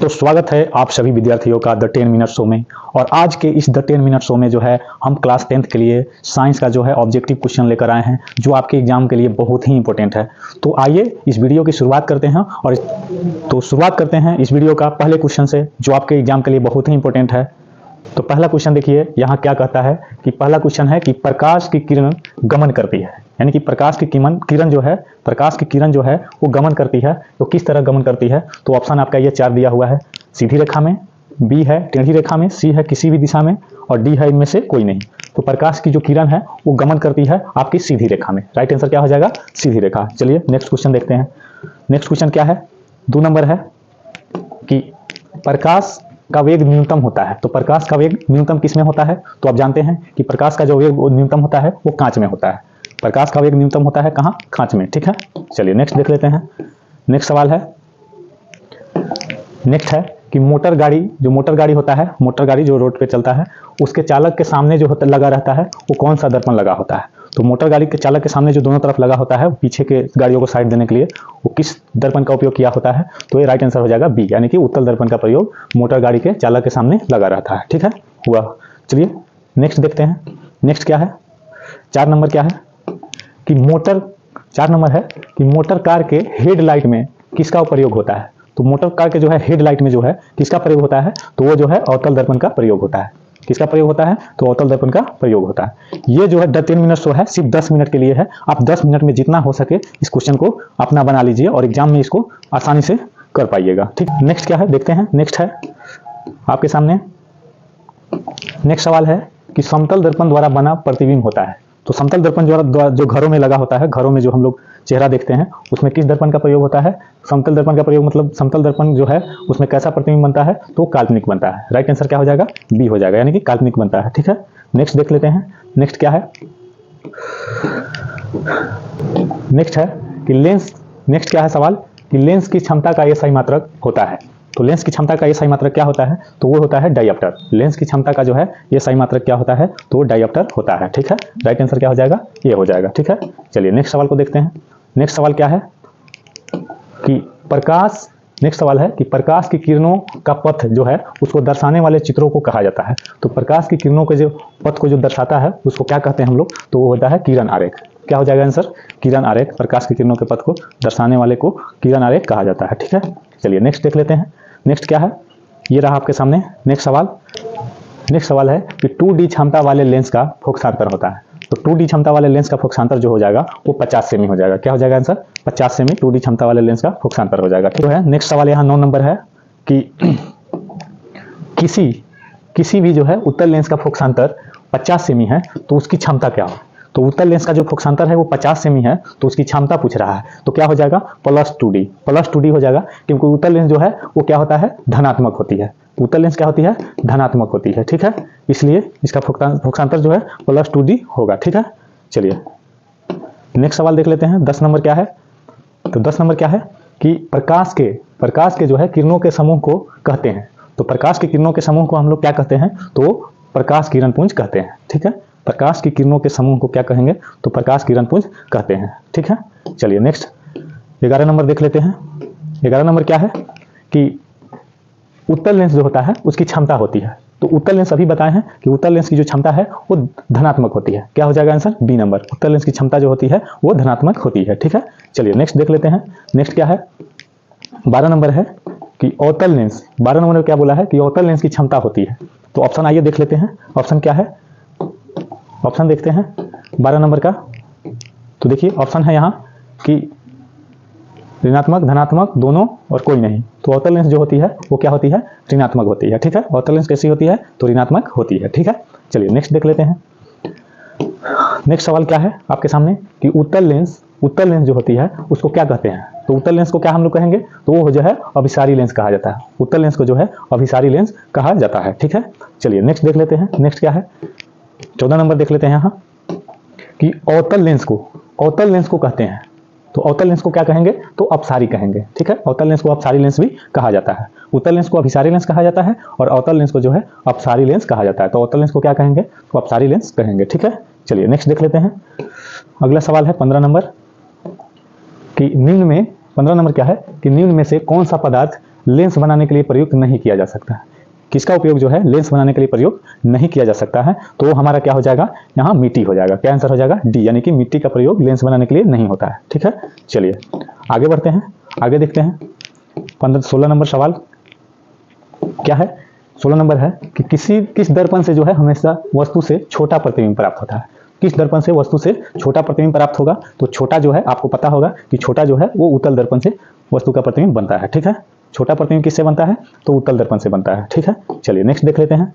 तो स्वागत है आप सभी विद्यार्थियों का द 10 मिनट शो में। और आज के इस द 10 मिनट शो में जो है हम क्लास 10th के लिए साइंस का जो है ऑब्जेक्टिव क्वेश्चन लेकर आए हैं, जो आपके एग्जाम के लिए बहुत ही इंपॉर्टेंट है। तो आइए इस वीडियो की शुरुआत करते हैं। और शुरुआत करते हैं इस वीडियो का पहले क्वेश्चन से, जो आपके एग्जाम के लिए बहुत ही इंपॉर्टेंट है। तो पहला क्वेश्चन देखिए, यहाँ क्या कहता है कि पहला क्वेश्चन है कि प्रकाश की किरण गमन करती है, यानी कि प्रकाश की किरण जो है वो गमन करती है। तो किस तरह गमन करती है? तो ऑप्शन आपका ये 4 दिया हुआ है। सीधी रेखा में, बी है टेढ़ी रेखा में, सी है किसी भी दिशा में, और डी है इनमें से कोई नहीं। तो प्रकाश की जो किरण है वो गमन करती है आपकी सीधी रेखा में। राइट आंसर क्या हो जाएगा? सीधी रेखा। चलिए नेक्स्ट क्वेश्चन देखते हैं। नेक्स्ट क्वेश्चन क्या है? 2 नंबर है कि प्रकाश का वेग न्यूनतम होता है। तो प्रकाश का वेग न्यूनतम किस में होता है? तो आप जानते हैं कि प्रकाश का जो वेग न्यूनतम होता है वो कांच में होता है। प्रकाश का वेग न्यूनतम होता है कहाँ? कांच में। ठीक है, चलिए नेक्स्ट देख लेते हैं। नेक्स्ट सवाल है, नेक्स्ट है कि मोटर गाड़ी होता है, मोटर गाड़ी जो रोड पे चलता है, उसके चालक के सामने जो लगा रहता है वो कौन सा दर्पण लगा होता है? तो मोटर गाड़ी के चालक के सामने जो दोनों तरफ लगा होता है पीछे के गाड़ियों को साइड देने के लिए, वो किस दर्पण का उपयोग किया होता है? तो ये राइट आंसर हो जाएगा बी, यानी कि उत्तल दर्पण का प्रयोग मोटर गाड़ी के चालक के सामने लगा रहता है। ठीक है, हुआ। चलिए नेक्स्ट देखते हैं। नेक्स्ट क्या है? 4 नंबर क्या है कि 4 नंबर है कि मोटर कार के हेडलाइट में किसका प्रयोग होता है? तो मोटर कार के जो है हेडलाइट में जो है किसका प्रयोग होता है? तो वो जो है अवतल दर्पण का प्रयोग होता है। किसका प्रयोग होता है? तो अवतल दर्पण का प्रयोग होता है। ये जो है 10 मिनट शो है, सिर्फ 10 मिनट के लिए है। आप 10 मिनट में जितना हो सके इस क्वेश्चन को अपना बना लीजिए और एग्जाम में इसको आसानी से कर पाइएगा। ठीक, नेक्स्ट क्या है देखते हैं। नेक्स्ट है आपके सामने, नेक्स्ट सवाल है कि समतल दर्पण द्वारा बना प्रतिबिंब होता है। तो समतल दर्पण जो घरों में लगा होता है, घरों में जो हम लोग चेहरा देखते हैं, उसमें किस दर्पण का प्रयोग होता है? समतल दर्पण का प्रयोग, मतलब समतल दर्पण जो है उसमें कैसा प्रतिबिंब बनता है? तो काल्पनिक बनता है। राइट आंसर क्या हो जाएगा? बी हो जाएगा, यानी कि काल्पनिक बनता है। ठीक है, नेक्स्ट देख लेते हैं। नेक्स्ट क्या है? नेक्स्ट है कि लेंस, नेक्स्ट क्या है सवाल कि लेंस की क्षमता का एसआई मात्रक होता है। तो लेंस की क्षमता का एसआई मात्रक क्या होता है? तो वो होता है डायप्टर। लेंस की क्षमता का जो है एसआई मात्रक क्या होता है? तो वो डायप्टर होता है। ठीक है, राइट आंसर क्या हो जाएगा? ये हो जाएगा। ठीक है, चलिए नेक्स्ट सवाल को देखते हैं। नेक्स्ट सवाल क्या है कि प्रकाश, नेक्स्ट सवाल है कि प्रकाश की किरणों का पथ जो है उसको दर्शाने वाले चित्रों को कहा जाता है। तो प्रकाश की किरणों के जो पथ को जो दर्शाता है उसको क्या कहते हैं हम लोग? तो वो होता है किरण आरेख। क्या हो जाएगा आंसर? किरण आरेख। प्रकाश की किरणों के पथ को दर्शाने वाले को किरण आरेख कहा जाता है। ठीक है, चलिए नेक्स्ट देख लेते हैं। नेक्स्ट क्या है? ये रहा आपके सामने नेक्स्ट सवाल। नेक्स्ट सवाल है कि 2D क्षमता वाले लेंस का फोकसांतर होता है। तो 2D क्षमता वाले लेंस का फोकसांतर जो हो जाएगा वो 50 सेमी हो जाएगा। क्या हो जाएगा आंसर? 50 सेमी 2D क्षमता वाले लेंस का फोकसांतर हो जाएगा। ठीक है, नेक्स्ट सवाल यहाँ 9 नंबर है कि किसी भी जो है उत्तल लेंस का फोकसांतर 50 सेमी है तो उसकी क्षमता क्या हो? तो उत्तल लेंस का जो फोकसांतर है वो 50 सेमी है, तो उसकी क्षमता पूछ रहा है। तो क्या हो जाएगा? +2D हो जाएगा, क्योंकि उत्तल लेंस जो है वो क्या होता है? धनात्मक होती है। उत्तल लेंस क्या होती है? धनात्मक होती है। ठीक है, इसलिए इसका फोकसांतर जो है +2D होगा। ठीक है, चलिए नेक्स्ट सवाल देख लेते हैं। 10 नंबर क्या है? तो 10 नंबर क्या है कि प्रकाश के जो है किरणों के समूह को कहते हैं। तो प्रकाश के किरणों के समूह को हम लोग क्या कहते हैं? तो प्रकाश किरण पुंज कहते हैं। ठीक है, प्रकाश की किरणों के समूह को क्या कहेंगे? तो प्रकाश किरण पुंज कहते हैं। ठीक है, चलिए नेक्स्ट 11 नंबर देख लेते हैं। 11 नंबर क्या है कि उत्तल लेंस जो होता है उसकी क्षमता होती है। तो उत्तल लेंस अभी बताए हैं कि उत्तल लेंस की जो क्षमता है वो धनात्मक होती है। क्या हो जाएगा आंसर? B number. उत्तल लेंस की क्षमता जो होती है वो धनात्मक होती है। ठीक है, चलिए नेक्स्ट देख लेते हैं। नेक्स्ट क्या है? 12 नंबर है कि अवतल लेंस, 12 नंबर में क्या बोला है कि अवतल लेंस की क्षमता होती है। तो ऑप्शन आइए देख लेते हैं। ऑप्शन क्या है? ऑप्शन देखते हैं 12 नंबर का। तो देखिए ऑप्शन है यहाँ कि ऋणात्मक, धनात्मक दोनों और कोई नहीं। तो अवतल लेंस जो होती है वो क्या होती है? ऋणात्मक होती है। ठीक है, अवतल लेंस कैसी होती है? तो ऋणात्मक होती है। ठीक है, चलिए नेक्स्ट देख लेते हैं। नेक्स्ट सवाल क्या है आपके सामने कि उत्तल लेंस जो होती है उसको क्या कहते हैं? तो उत्तल लेंस को क्या हम लोग कहेंगे? तो वो जो है अभिसारी लेंस कहा जाता है। उत्तल लेंस को जो है अभिसारी लेंस कहा जाता है। ठीक है, चलिए नेक्स्ट देख लेते हैं। नेक्स्ट क्या है? 14 नंबर देख लेते हैं यहाँ कि अवतल लेंस को कहते हैं। तो अवतल लेंस को क्या कहेंगे? तो अपसारी कहेंगे। ठीक है, अवतल लेंस को अपसारी लेंस भी कहा जाता है। उत्तल लेंस को अभिसारी लेंस कहा जाता है और अवतल लेंस को जो है अपसारी लेंस कहा जाता है। तो अवतल लेंस को क्या कहेंगे? तो अपसारी लेंस कहेंगे। ठीक है, चलिए नेक्स्ट देख लेते हैं। अगला सवाल है 15 नंबर कि निम्न में 15 नंबर क्या है कि निम्न में से कौन सा पदार्थ लेंस बनाने के लिए प्रयुक्त नहीं किया जा सकता है। किसका उपयोग जो है लेंस बनाने के लिए प्रयोग नहीं किया जा सकता है, तो हमारा क्या हो जाएगा, यहाँ मिट्टी हो जाएगा। क्या आंसर हो जाएगा, डी, यानी कि मिट्टी का प्रयोग लेंस बनाने के लिए नहीं होता है। ठीक है, चलिए आगे बढ़ते हैं, आगे देखते हैं 16 नंबर सवाल क्या है। 16 नंबर है कि किस दर्पण से जो है हमेशा वस्तु से छोटा प्रतिबिंब प्राप्त होता है। किस दर्पण से वस्तु से छोटा प्रतिबिंब प्राप्त होगा, तो छोटा जो है आपको पता होगा कि छोटा जो है वो उत्तल दर्पण से वस्तु का प्रतिबिंब बनता है। ठीक है, छोटा प्रतिबिंब किससे बनता है, तो उत्तल दर्पण से बनता है। ठीक है, चलिए नेक्स्ट देख लेते हैं।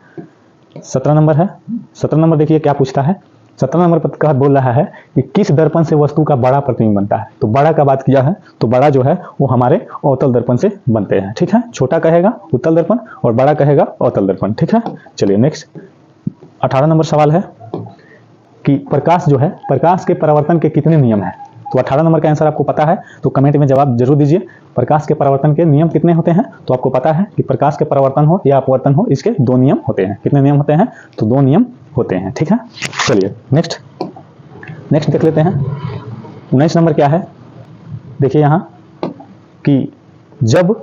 17 नंबर है। 17 नंबर देखिए क्या पूछता है। 17 नंबर पर कह बोल रहा है कि किस दर्पण से वस्तु का बड़ा प्रतिबिंब बनता है। तो बड़ा का बात किया है, तो बड़ा जो है वो हमारे अवतल दर्पण से बनते हैं। ठीक है, छोटा कहेगा उत्तल दर्पण और बड़ा कहेगा अवतल दर्पण। ठीक है, चलिए नेक्स्ट 18 नंबर सवाल है कि प्रकाश जो है, प्रकाश के परावर्तन के कितने नियम हैं। तो 18 नंबर का आंसर आपको पता है तो कमेंट में जवाब जरूर दीजिए। प्रकाश के परावर्तन के नियम कितने होते हैं, तो आपको पता है कि प्रकाश के परावर्तन हो या अपवर्तन हो, इसके 2 नियम होते हैं। कितने नियम होते हैं, तो 2 नियम होते हैं। ठीक है, चलिए नेक्स्ट देख लेते हैं। 19 नंबर क्या है, देखिए यहाँ कि जब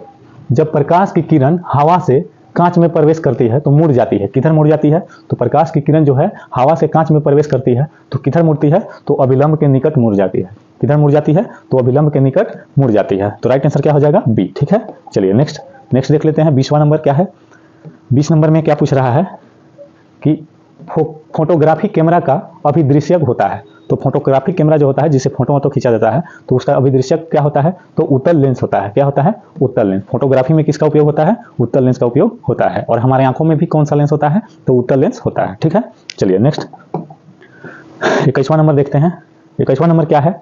प्रकाश की किरण हवा से कांच में प्रवेश करती है तो मुड़ जाती है। किधर मुड़ जाती है, तो प्रकाश की किरण जो है हवा से कांच में प्रवेश करती है तो किधर मुड़ती है, तो अभिलंब के निकट मुड़ जाती है। किधर मुड़ जाती है, तो अभिलंब के निकट मुड़ जाती है। तो राइट आंसर क्या हो जाएगा, बी। ठीक है, चलिए नेक्स्ट देख लेते हैं। 20वां नंबर क्या है। 20 नंबर में क्या पूछ रहा है कि फोटोग्राफी कैमरा का अभिदृश्यक होता है। तो फोटोग्राफिक कैमरा जो होता है जिसे फोटो खींचा जाता है तो उसका अभिदृश्यक क्या होता है, तो उत्तल लेंस होता है। क्या होता है, उत्तल लेंस। फोटोग्राफी में किसका उपयोग होता है, उत्तल लेंस का उपयोग होता है। और हमारे आंखों में भी कौन सा लेंस होता है, तो उत्तल लेंस होता है। ठीक है, चलिए नेक्स्ट 21वां नंबर देखते हैं। 21वां नंबर क्या है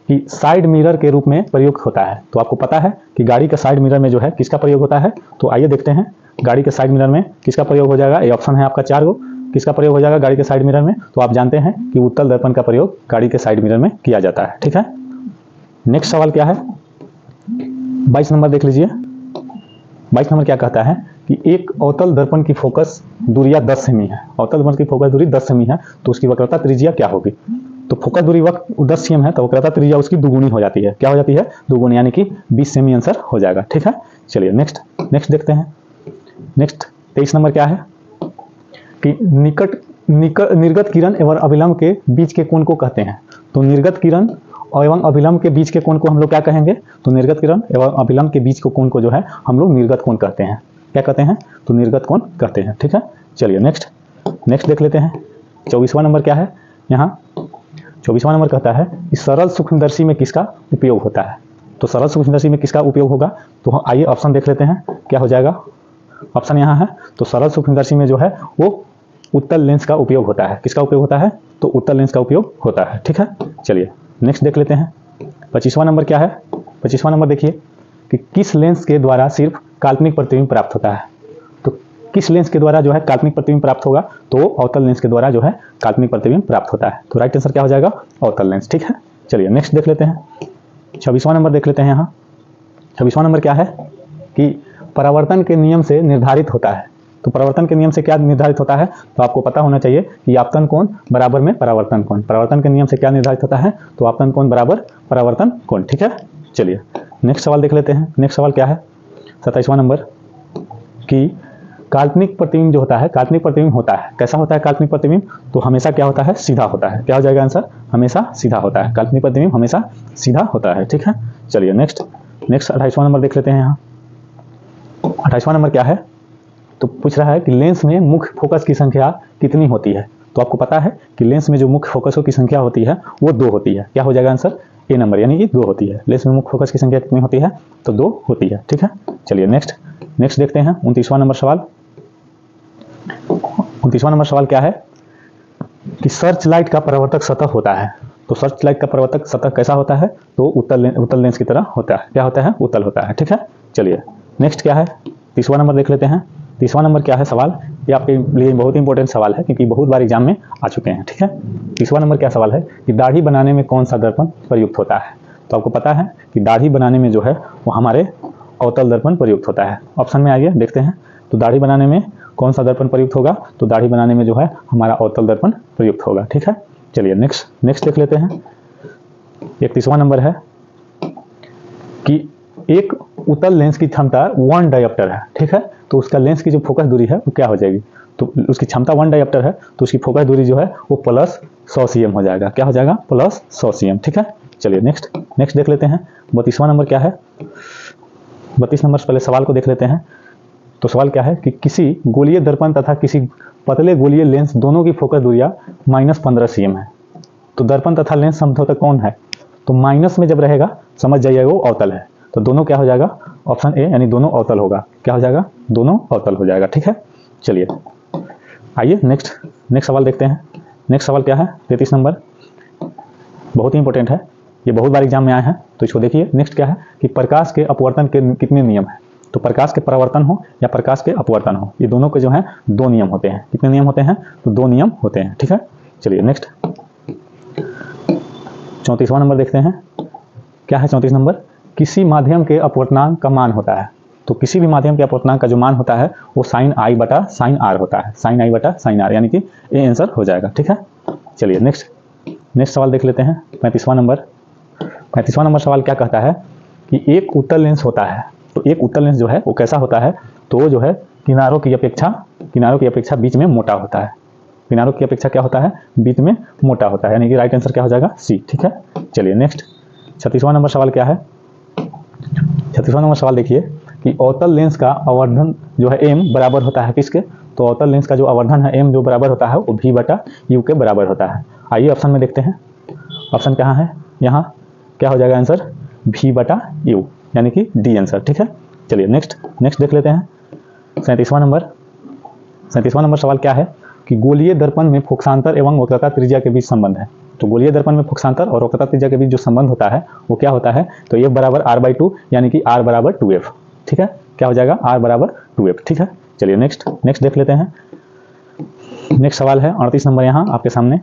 कि साइड मिरर के रूप में प्रयोग होता है। तो आपको पता है कि गाड़ी का साइड मिरर में जो है किसका प्रयोग होता है, तो आइए देखते हैं गाड़ी के साइड मिरर में किसका प्रयोग हो जाएगा। ये ऑप्शन है आपका 4 गो, किसका प्रयोग हो जाएगा गाड़ी के साइड मिरर में, तो आप जानते हैं कि उत्तल दर्पण का प्रयोग गाड़ी के साइड मिरर में किया जाता है। ठीक है, नेक्स्ट सवाल क्या है, 22 नंबर देख लीजिए। 22 नंबर क्या कहता है कि एक अवतल दर्पण की फोकस दूरिया 10 सेमी है। अवतल दर्पण की फोकस दूरी 10 सेमी है तो उसकी वक्रता त्रिज्या क्या होगी। तो फोकस दूरी 10 सेमी है तो वक्रता त्रिज्या उसकी दुगुनी हो जाती है। क्या हो जाती है, दुगुनी, यानी कि 20 सेमी आंसर हो जाएगा। ठीक है, चलिए नेक्स्ट देखते हैं। नेक्स्ट 23 नंबर क्या है कि निर्गत किरण एवं अभिलंब के बीच के कोण को कहते हैं। तो निर्गत किरण एवं अभिलंब के बीच के कोण को हम लोग क्या कहेंगे, तो निर्गत किरण एवं अभिलंब के बीच के कोण को जो है हम लोग निर्गत कोण कहते हैं। क्या कहते हैं, तो निर्गत कोण कहते हैं। ठीक है, चलिए नेक्स्ट देख लेते हैं। 24वां नंबर क्या है, यहाँ 24वां नंबर कहता है कि सरल सूक्ष्मदर्शी में किसका उपयोग होता है। तो सरल सूक्ष्मदर्शी में किसका उपयोग होगा, तो आइए ऑप्शन देख लेते हैं क्या हो जाएगा। ऑप्शन यहाँ है, तो सरल सूक्ष्मदर्शी में जो है वो उत्तल लेंस का उपयोग होता है। किसका उपयोग होता है, तो उत्तल लेंस का उपयोग होता है। ठीक है, चलिए नेक्स्ट देख लेते हैं। 25वां नंबर क्या है। 25वां नंबर देखिए कि किस लेंस के द्वारा सिर्फ काल्पनिक प्रतिबिंब प्राप्त होता है। तो किस लेंस के द्वारा जो है काल्पनिक प्रतिबिंब प्राप्त होगा, तो अवतल लेंस के द्वारा जो है काल्पनिक प्रतिबिंब प्राप्त होता है। तो राइट आंसर क्या हो जाएगा, अवतल लेंस। ठीक है, चलिए नेक्स्ट देख लेते हैं। 26वां नंबर देख लेते हैं। यहाँ 26वां नंबर क्या है कि परावर्तन के नियम से निर्धारित होता है। तो परावर्तन के नियम से क्या निर्धारित होता है, तो आपको पता होना चाहिए कि आपतन कोण बराबर में परावर्तन कोण। परावर्तन के नियम से क्या निर्धारित होता है, तो आपतन कोण बराबर परावर्तन कोण। ठीक है, चलिए नेक्स्ट सवाल देख लेते हैं। नेक्स्ट सवाल क्या है, 27वां नंबर कि काल्पनिक प्रतिबिंब जो होता है, काल्पनिक प्रतिबिंब होता है कैसा होता है काल्पनिक प्रतिबिंब, तो हमेशा क्या होता है, सीधा होता है। क्या हो जाएगा आंसर, हमेशा सीधा होता है। काल्पनिक प्रतिबिंब हमेशा सीधा होता है। ठीक है, चलिए नेक्स्ट 28वां नंबर देख लेते हैं। यहाँ 28वां नंबर क्या है, तो पूछ रहा है कि लेंस में मुख्य फोकस की संख्या कितनी होती है। तो आपको पता है कि लेंस में जो मुख्य फोकसों की संख्या होती है वो 2 होती है। क्या हो जाएगा आंसर, ए नंबर, यानी कि 2 होती है। लेंस में मुख्य फोकस की संख्या कितनी होती है, तो 2 होती है। ठीक है, चलिए नेक्स्ट देखते हैं। 29वां नंबर सवाल। 29वां नंबर सवाल क्या है कि सर्च लाइट का परावर्तक सतह होता है। तो सर्च लाइट का परावर्तक सतह कैसा होता है, तो उत्तल लेंस की तरह होता है। क्या होता है, उत्तल होता है। ठीक है, चलिए नेक्स्ट क्या है, 30वां नंबर देख लेते हैं। 30वां नंबर क्या है सवाल, ये आपके लिए बहुत इंपॉर्टेंट सवाल है क्योंकि बहुत बार एग्जाम में आ चुके हैं। ठीक है, 30वां नंबर क्या सवाल है कि दाढ़ी बनाने में कौन सा दर्पण प्रयुक्त होता है। तो आपको पता है कि दाढ़ी बनाने में जो है वो हमारे अवतल दर्पण प्रयुक्त होता है। ऑप्शन में आइए देखते हैं, तो दाढ़ी बनाने में कौन सा दर्पण प्रयुक्त होगा, तो दाढ़ी बनाने में जो है हमारा अवतल दर्पण प्रयुक्त होगा। ठीक है, चलिए नेक्स्ट देख लेते हैं। 31वां नंबर है कि एक उत्तल लेंस की क्षमता 1 डायोप्टर है, ठीक है, तो उसका लेंस की जो फोकस दूरी है वो क्या हो जाएगी, तो उसकी क्षमता 1 डायोप्टर है तो उसकी फोकस दूरी जो है वो प्लस 100 cm हो जाएगा, क्या हो जाएगा, प्लस 100 cm, ठीक है। चलिए नेक्स्ट देख लेते हैं। 32वां नंबर क्या है, 32 नंबर से पहले सवाल को देख लेते हैं। तो सवाल क्या है कि किसी गोलीय दर्पण तथा किसी पतले गोलीय लेंस दोनों की फोकस दूरियां -15 cm है, तो दर्पण तथा लेंस समतल कौन है, तो माइनस में जब रहेगा समझ जाइएगा वो अवतल है, तो दोनों क्या हो जाएगा, ऑप्शन ए यानी दोनों अवतल होगा, क्या हो जाएगा, दोनों अवतल हो जाएगा, ठीक है। चलिए आइए नेक्स्ट सवाल देखते हैं। नेक्स्ट सवाल क्या है, 33 नंबर, बहुत ही इंपॉर्टेंट है, ये बहुत बार एग्जाम में आए हैं, तो इसको देखिए। नेक्स्ट क्या है कि प्रकाश के अपवर्तन के कितने नियम हैं, तो प्रकाश के परावर्तन हो या प्रकाश के अपवर्तन हो, ये दोनों के जो हैं 2 नियम होते हैं। कितने नियम होते हैं, तो 2 नियम होते हैं, ठीक है। चलिए नेक्स्ट 34वां नंबर देखते हैं। क्या है 34 नंबर, किसी माध्यम के अपवर्तनांक का मान होता है, तो किसी भी माध्यम के अपवर्तनांक का जो मान होता है वो sin i बटा sin r होता है, sin i बटा sin r, यानी कि ए आंसर हो जाएगा, ठीक है। चलिए नेक्स्ट सवाल देख लेते हैं। 35वां नंबर सवाल क्या कहता है कि एक उत्तल लेंस होता है, तो एक उत्तल लेंस जो है वो कैसा होता है, तो वो जो है किनारों की अपेक्षा बीच में मोटा होता है, किनारों की अपेक्षा क्या होता है, बीच में मोटा होता है, यानी कि राइट आंसर क्या हो जाएगा, सी, ठीक है। चलिए नेक्स्ट 36वां नंबर सवाल क्या है, 36वां नंबर सवाल देखिए कि अवतल लेंस का आवर्धन जो है m बराबर होता है किसके, तो अवतल लेंस का जो आवर्धन है m जो बराबर होता है वो v बटा u के बराबर होता है। आइए ऑप्शन में देखते हैं, ऑप्शन कहाँ है, यहाँ क्या हो जाएगा आंसर, v बटा u, यानी कि डी आंसर, ठीक है। चलिए नेक्स्ट देख लेते हैं। 37वां नंबर सवाल क्या है कि गोलीय दर्पण में फोकसांतर एवं वक्रता त्रिज्या के बीच संबंध है, तो गोलीय दर्पण में फोकसांतर और वक्रता त्रिज्या के बीच जो संबंध होता है वो क्या होता है, तो f बराबर r/2 यानी कि r बराबर 2f, ठीक है, क्या हो जाएगा, r बराबर 2f, ठीक है। चलिए नेक्स्ट देख लेते हैं। नेक्स्ट सवाल है 38 नंबर, यहाँ आपके सामने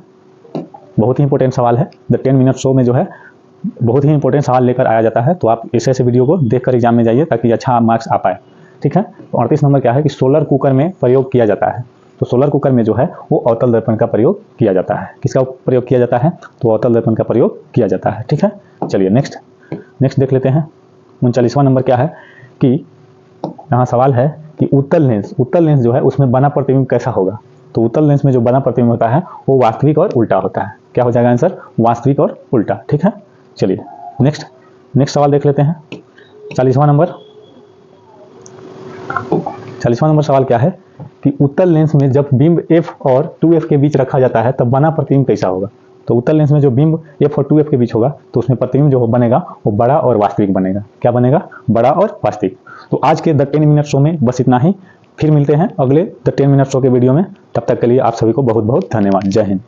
बहुत ही इंपॉर्टेंट सवाल है। द 10 मिनट शो में जो है बहुत ही इंपॉर्टेंट सवाल लेकर आया जाता है, तो आप ऐसे वीडियो को देखकर एग्जाम में जाइए ताकि अच्छा मार्क्स आ पाए, ठीक है। तो 38 नंबर क्या है कि सोलर कुकर में प्रयोग किया जाता है, तो सोलर कुकर में जो है वो अवतल दर्पण का प्रयोग किया जाता है, किसका प्रयोग किया जाता है, तो अवतल दर्पण का प्रयोग किया जाता है, ठीक है। चलिए नेक्स्ट देख लेते हैं। 39वां नंबर क्या है कि यहाँ सवाल है कि उत्तल लेंस जो है उसमें बना प्रतिबिंब कैसा होगा, तो उत्तल लेंस में जो बना प्रतिबिंब होता है वो वास्तविक और उल्टा होता है, क्या हो जाएगा आंसर, वास्तविक और उल्टा, ठीक है। चलिए नेक्स्ट सवाल देख लेते हैं। 40वां नंबर सवाल क्या है कि उत्तल लेंस में जब बिंब f और 2f के बीच रखा जाता है तब बना प्रतिबिंब कैसा होगा, तो उत्तल लेंस में जो बिंब f और 2f के बीच होगा तो उसमें प्रतिबिंब जो बनेगा वो बड़ा और वास्तविक बनेगा, क्या बनेगा, बड़ा और वास्तविक। तो आज के द 10 मिनट शो में बस इतना ही, फिर मिलते हैं अगले द 10 मिनट शो के वीडियो में, तब तक के लिए आप सभी को बहुत बहुत धन्यवाद, जय हिंद।